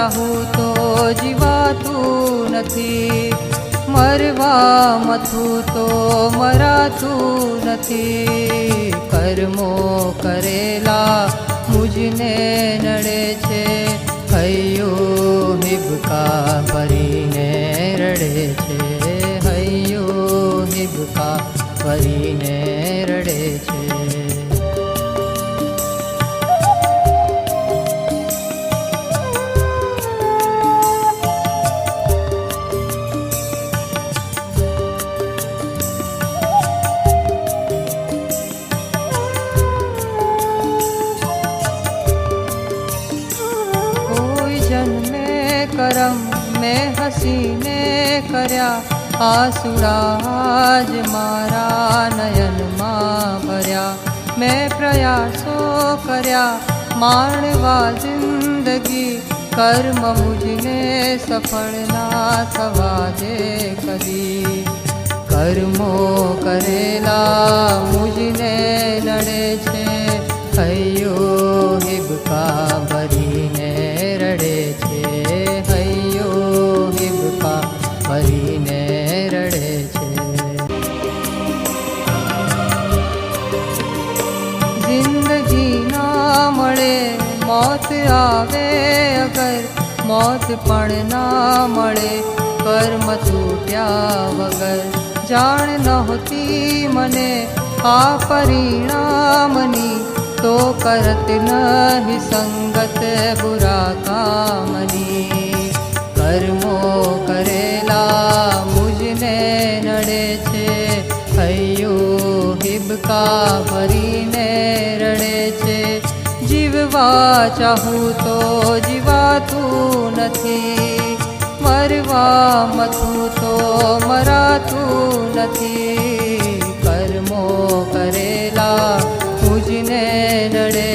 ચાહું તો જીવાતું નથી, મરવા મથું તો મરાતું નથી. કર્મો કરેલા મુજને નડે છે, હૈયો હિબકા ભરીને રડે છે, હૈયો હિબકા ભરીને રડે છે. करम में हसीने कर्या, आसुड़ा ज मारा नयन मां भर्या. मैं प्रयासो कर्या माणवा जिंदगी, कर्म मुझने सफल ना थवा दे कदी. कर्मो करेला मुझने नडे छे, हयो हिबका भरीने रडे छे, हयो हिबका भरीने रडे छे. जिंदगी ना मळे मौत आवे अगर, मौत पण ना मळे कर्म छूट्या वगर. जाण नहोती मने आ परिणामनी, तो करत नहीं संगत बुरा कामनी. कर्मो करेला मुझने नडे छे, हयो हिबका भरीने रडे छे. जीववा चाहूं तो जीवातुं नथी, मरवा मथुं तो मरातुं नथी. कर्मो करेला मुझने नडे